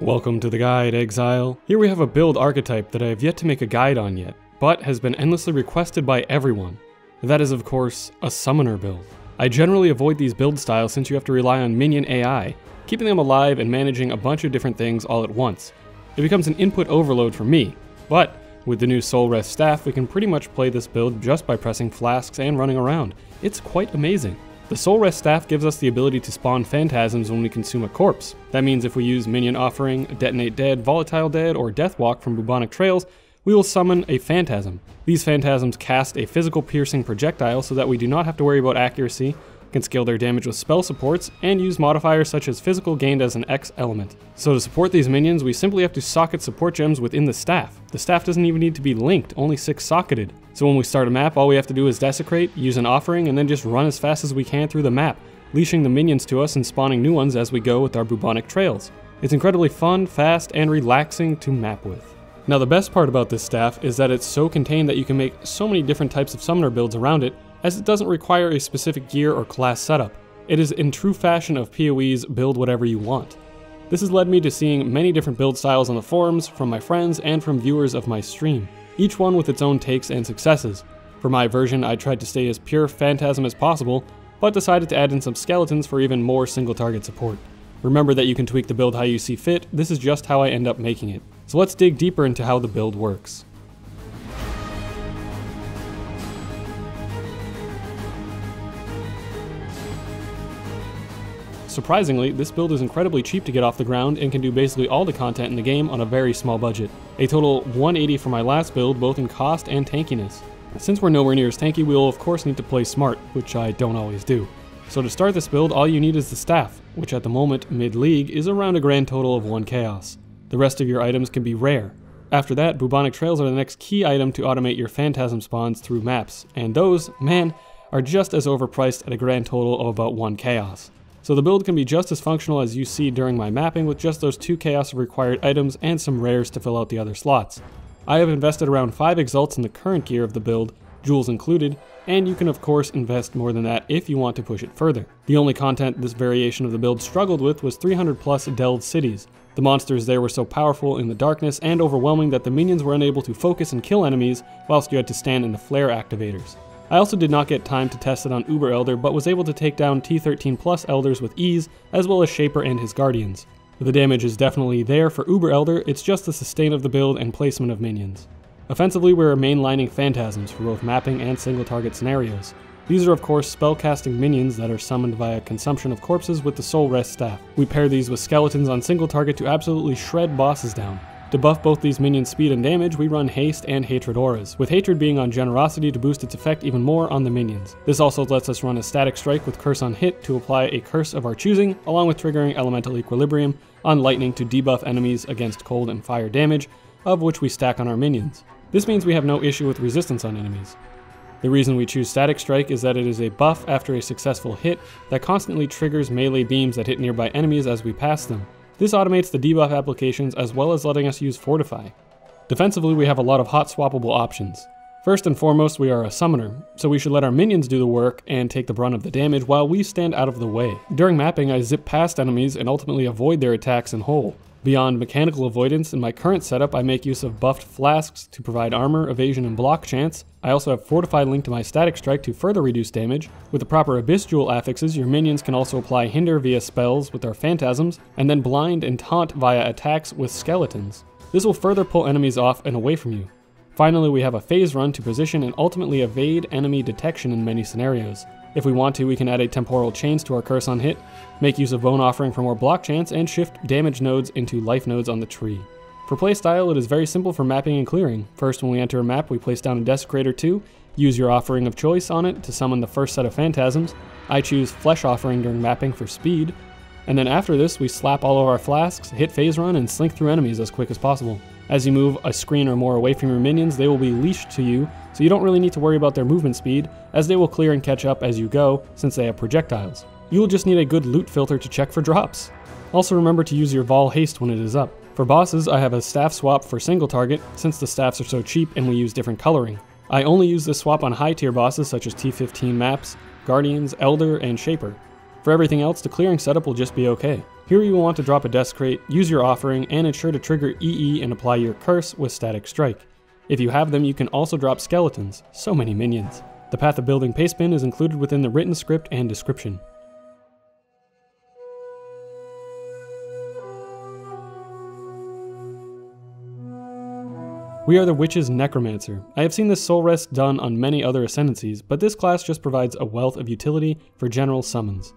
Welcome to the guide, Exile. Here we have a build archetype that I have yet to make a guide on yet, but has been endlessly requested by everyone. That is, of course, a summoner build. I generally avoid these build styles since you have to rely on minion AI, keeping them alive and managing a bunch of different things all at once. It becomes an input overload for me, but with the new Soulwrest staff we can pretty much play this build just by pressing Flasks and running around. It's quite amazing. The Soulwrest staff gives us the ability to spawn phantasms when we consume a corpse. That means if we use Minion Offering, Detonate Dead, Volatile Dead, or Deathwalk from Bubonic Trails, we will summon a phantasm. These phantasms cast a physical piercing projectile so that we do not have to worry about accuracy, can scale their damage with spell supports, and use modifiers such as physical gained as an X element. So to support these minions, we simply have to socket support gems within the staff. The staff doesn't even need to be linked, only 6 socketed. So when we start a map, all we have to do is desecrate, use an offering, and then just run as fast as we can through the map, leashing the minions to us and spawning new ones as we go with our bubonic trails. It's incredibly fun, fast, and relaxing to map with. Now the best part about this staff is that it's so contained that you can make so many different types of summoner builds around it, as it doesn't require a specific gear or class setup. It is in true fashion of PoE's build whatever you want. This has led me to seeing many different build styles on the forums, from my friends, and from viewers of my stream, each one with its own takes and successes. For my version, I tried to stay as pure phantasm as possible, but decided to add in some skeletons for even more single target support. Remember that you can tweak the build how you see fit, this is just how I end up making it. So let's dig deeper into how the build works. Surprisingly, this build is incredibly cheap to get off the ground and can do basically all the content in the game on a very small budget. A total 180 for my last build, both in cost and tankiness. Since we're nowhere near as tanky, we will of course need to play smart, which I don't always do. So to start this build, all you need is the staff, which at the moment, mid-league, is around a grand total of 1 chaos. The rest of your items can be rare. After that, bubonic trails are the next key item to automate your phantasm spawns through maps, and those, man, are just as overpriced at a grand total of about 1 chaos. So the build can be just as functional as you see during my mapping with just those 2 chaos of required items and some rares to fill out the other slots. I have invested around 5 exalts in the current gear of the build, jewels included, and you can of course invest more than that if you want to push it further. The only content this variation of the build struggled with was 300 plus delved cities. The monsters there were so powerful in the darkness and overwhelming that the minions were unable to focus and kill enemies whilst you had to stand in the flare activators. I also did not get time to test it on Uber Elder, but was able to take down T13 plus elders with ease, as well as Shaper and his guardians. The damage is definitely there for Uber Elder, it's just the sustain of the build and placement of minions. Offensively, we're mainlining phantasms for both mapping and single target scenarios. These are of course spellcasting minions that are summoned via consumption of corpses with the Soulwrest staff. We pair these with skeletons on single target to absolutely shred bosses down. To buff both these minions' speed and damage, we run Haste and Hatred auras, with Hatred being on Generosity to boost its effect even more on the minions. This also lets us run a Static Strike with Curse on hit to apply a curse of our choosing, along with triggering Elemental Equilibrium on Lightning to debuff enemies against cold and fire damage, of which we stack on our minions. This means we have no issue with resistance on enemies. The reason we choose Static Strike is that it is a buff after a successful hit that constantly triggers melee beams that hit nearby enemies as we pass them. This automates the debuff applications as well as letting us use Fortify. Defensively, we have a lot of hot swappable options. First and foremost, we are a summoner, so we should let our minions do the work and take the brunt of the damage while we stand out of the way. During mapping, I zip past enemies and ultimately avoid their attacks in whole. Beyond mechanical avoidance, in my current setup I make use of buffed Flasks to provide armor, evasion, and block chance. I also have Fortify linked to my Static Strike to further reduce damage. With the proper Abyss Jewel affixes, your minions can also apply Hinder via spells with our phantasms, and then Blind and Taunt via attacks with skeletons. This will further pull enemies off and away from you. Finally, we have a phase run to position and ultimately evade enemy detection in many scenarios. If we want to, we can add a temporal chains to our curse on hit, make use of Bone Offering for more block chance, and shift damage nodes into life nodes on the tree. For playstyle, it is very simple for mapping and clearing. First, when we enter a map, we place down a Desecrator 2, use your offering of choice on it to summon the first set of phantasms. I choose Flesh Offering during mapping for speed, and then after this, we slap all of our Flasks, hit phase run, and slink through enemies as quick as possible. As you move a screen or more away from your minions, they will be leashed to you, so you don't really need to worry about their movement speed, as they will clear and catch up as you go, since they have projectiles. You will just need a good loot filter to check for drops. Also remember to use your Vol Haste when it is up. For bosses, I have a staff swap for single target, since the staffs are so cheap and we use different coloring. I only use this swap on high tier bosses such as T15 maps, Guardians, Elder, and Shaper. For everything else, the clearing setup will just be okay. Here you will want to drop a Desecrate, use your offering, and ensure to trigger EE and apply your curse with Static Strike. If you have them, you can also drop skeletons. So many minions. The path of building pastebin is included within the written script and description. We are the Witch's Necromancer. I have seen this Soulwrest done on many other Ascendancies, but this class just provides a wealth of utility for general summons.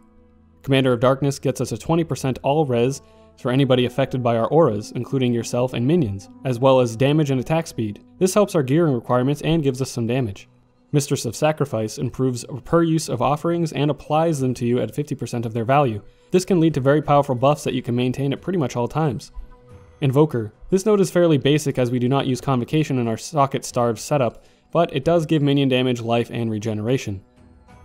Commander of Darkness gets us a 20% all res for anybody affected by our auras, including yourself and minions, as well as damage and attack speed. This helps our gearing requirements and gives us some damage. Mistress of Sacrifice improves per use of offerings and applies them to you at 50% of their value. This can lead to very powerful buffs that you can maintain at pretty much all times. Invoker. This node is fairly basic as we do not use Convocation in our socket starved setup, but it does give minion damage, life, and regeneration.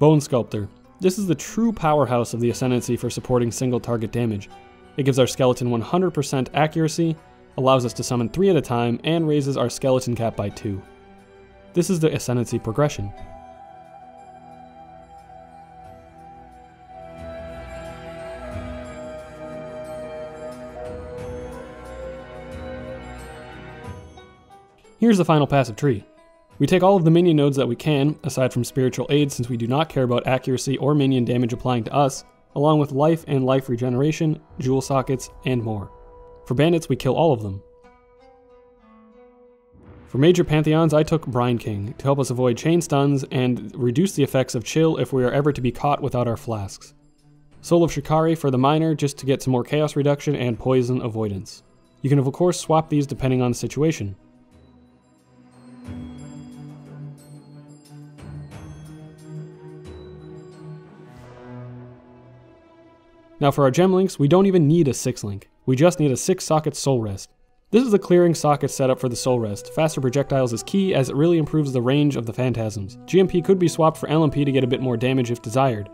Bone Sculptor. This is the true powerhouse of the Ascendancy for supporting single target damage. It gives our skeleton 100% accuracy, allows us to summon 3 at a time, and raises our skeleton cap by 2. This is the Ascendancy progression. Here's the final passive tree. We take all of the minion nodes that we can, aside from spiritual aid since we do not care about accuracy or minion damage applying to us, along with life and life regeneration, jewel sockets, and more. For bandits, we kill all of them. For major pantheons, I took Brine King to help us avoid chain stuns and reduce the effects of chill if we are ever to be caught without our flasks. Soul of Shikari for the minor just to get some more chaos reduction and poison avoidance. You can of course swap these depending on the situation. Now for our gem links, we don't even need a 6-link. We just need a 6-socket Soulwrest. This is the clearing socket setup for the Soulwrest. Faster projectiles is key as it really improves the range of the phantasms. GMP could be swapped for LMP to get a bit more damage if desired.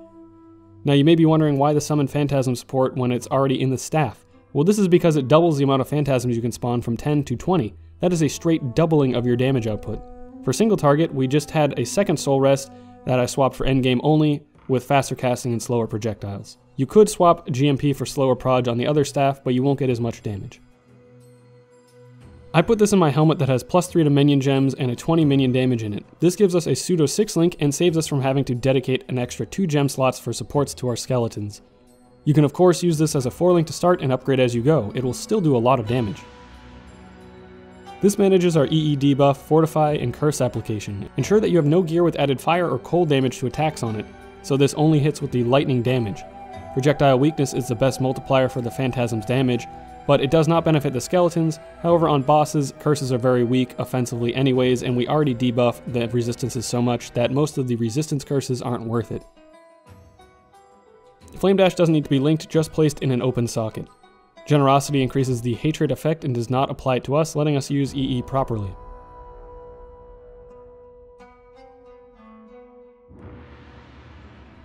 Now you may be wondering why the summon phantasm support when it's already in the staff. Well, this is because it doubles the amount of phantasms you can spawn from 10 to 20. That is a straight doubling of your damage output. For single target, we just had a second Soulwrest that I swapped for endgame only with faster casting and slower projectiles. You could swap GMP for slower proj on the other staff, but you won't get as much damage. I put this in my helmet that has +3 to minion gems and a 20 minion damage in it. This gives us a pseudo 6-link and saves us from having to dedicate an extra 2 gem slots for supports to our skeletons. You can of course use this as a 4-link to start and upgrade as you go. It will still do a lot of damage. This manages our EE debuff, Fortify, and Curse application. Ensure that you have no gear with added fire or cold damage to attacks on it, so this only hits with the lightning damage. Projectile weakness is the best multiplier for the phantasm's damage, but it does not benefit the skeletons. However, on bosses, curses are very weak offensively anyways, and we already debuff the resistances so much that most of the resistance curses aren't worth it. Flame Dash doesn't need to be linked, just placed in an open socket. Generosity increases the hatred effect and does not apply it to us, letting us use EE properly.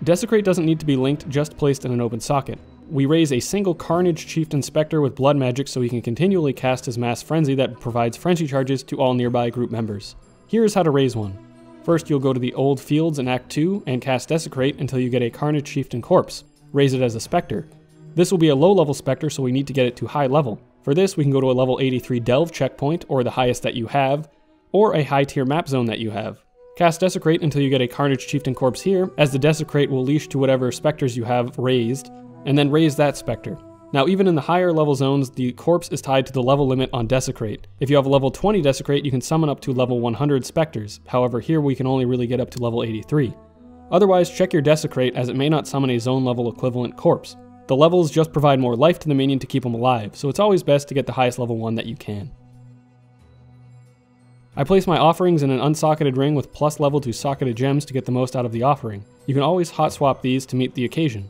Desecrate doesn't need to be linked, just placed in an open socket. We raise a single Carnage Chieftain Spectre with blood magic so he can continually cast his Mass Frenzy that provides frenzy charges to all nearby group members. Here's how to raise one. First, you'll go to the Old Fields in Act 2 and cast Desecrate until you get a Carnage Chieftain Corpse. Raise it as a Spectre. This will be a low-level Spectre, so we need to get it to high level. For this, we can go to a level 83 Delve checkpoint, or the highest that you have, or a high-tier map zone that you have. Cast Desecrate until you get a Carnage Chieftain Corpse here, as the Desecrate will leash to whatever Spectres you have raised, and then raise that Spectre. Now even in the higher level zones, the Corpse is tied to the level limit on Desecrate. If you have a level 20 Desecrate, you can summon up to level 100 Spectres, however here we can only really get up to level 83. Otherwise, check your Desecrate as it may not summon a zone level equivalent Corpse. The levels just provide more life to the minion to keep them alive, so it's always best to get the highest level one that you can. I place my offerings in an unsocketed ring with plus level to socketed gems to get the most out of the offering. You can always hot swap these to meet the occasion.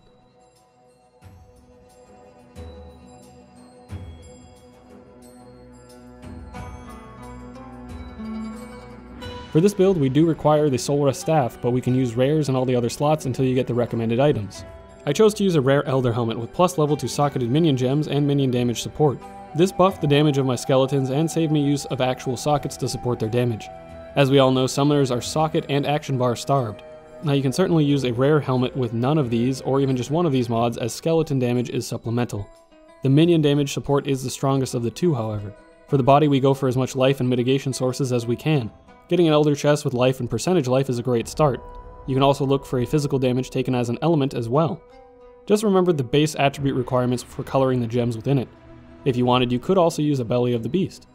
For this build, we do require the Soulwrest staff, but we can use rares and all the other slots until you get the recommended items. I chose to use a rare Elder Helmet with plus level to socketed minion gems and minion damage support. This buffed the damage of my skeletons and saved me use of actual sockets to support their damage. As we all know, summoners are socket and action bar starved. Now you can certainly use a rare helmet with none of these, or even just one of these mods, as skeleton damage is supplemental. The minion damage support is the strongest of the two, however. For the body, we go for as much life and mitigation sources as we can. Getting an Elder Chest with life and percentage life is a great start. You can also look for a physical damage taken as an element as well. Just remember the base attribute requirements for coloring the gems within it. If you wanted, you could also use a Belly of the Beast.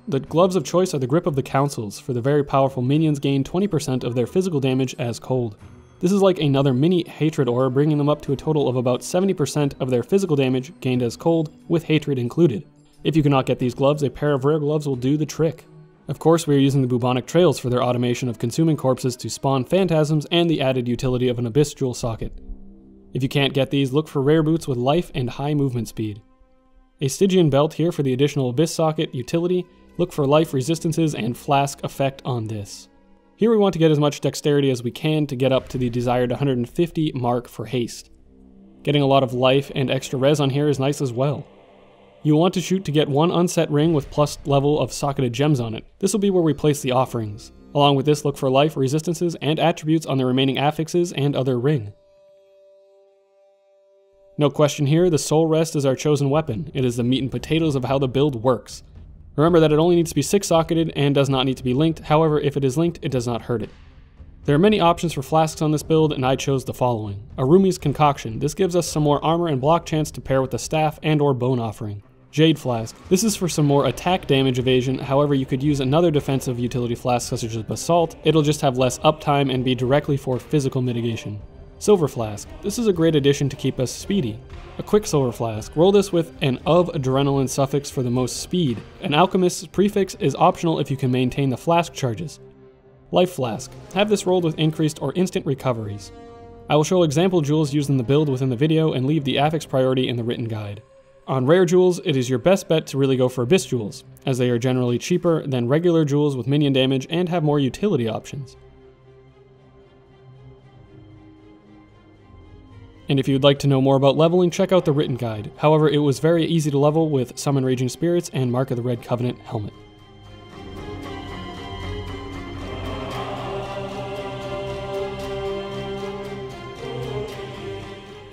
The gloves of choice are the Grip of the Councils. For the very powerful minions, gain 20% of their physical damage as cold. This is like another mini hatred aura, bringing them up to a total of about 70% of their physical damage gained as cold, with hatred included. If you cannot get these gloves, a pair of rare gloves will do the trick. Of course, we are using the bubonic trails for their automation of consuming corpses to spawn phantasms and the added utility of an abyss jewel socket. If you can't get these, look for rare boots with life and high movement speed. A Stygian belt here for the additional abyss socket utility. Look for life resistances and flask effect on this. Here we want to get as much dexterity as we can to get up to the desired 150 mark for haste. Getting a lot of life and extra res on here is nice as well. You want to shoot to get one unset ring with plus level of socketed gems on it. This will be where we place the offerings. Along with this, look for life resistances and attributes on the remaining affixes and other ring. No question here, the Soulwrest is our chosen weapon. It is the meat and potatoes of how the build works. Remember that it only needs to be 6 socketed and does not need to be linked. However, if it is linked, it does not hurt it. There are many options for flasks on this build, and I chose the following. Arumi's Concoction. This gives us some more armor and block chance to pair with the staff and or bone offering. Jade Flask. This is for some more attack damage evasion. However, you could use another defensive utility flask such as Basalt. It'll just have less uptime and be directly for physical mitigation. Silver Flask. This is a great addition to keep us speedy. A Quicksilver Flask. Roll this with an of adrenaline suffix for the most speed. An Alchemist's prefix is optional if you can maintain the flask charges. Life Flask. Have this rolled with increased or instant recoveries. I will show example jewels used in the build within the video and leave the affix priority in the written guide. On rare jewels, it is your best bet to really go for Abyss jewels, as they are generally cheaper than regular jewels with minion damage and have more utility options. And if you'd like to know more about leveling, check out the written guide. However, it was very easy to level with Summon Raging Spirits and Mark of the Red Covenant helmet.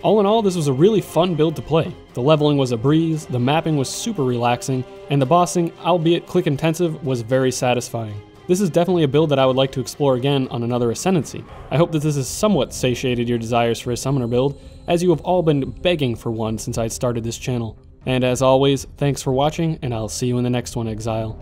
All in all, this was a really fun build to play. The leveling was a breeze, the mapping was super relaxing, and the bossing, albeit click intensive, was very satisfying. This is definitely a build that I would like to explore again on another Ascendancy. I hope that this has somewhat satiated your desires for a summoner build, as you have all been begging for one since I started this channel. And as always, thanks for watching, and I'll see you in the next one, Exile.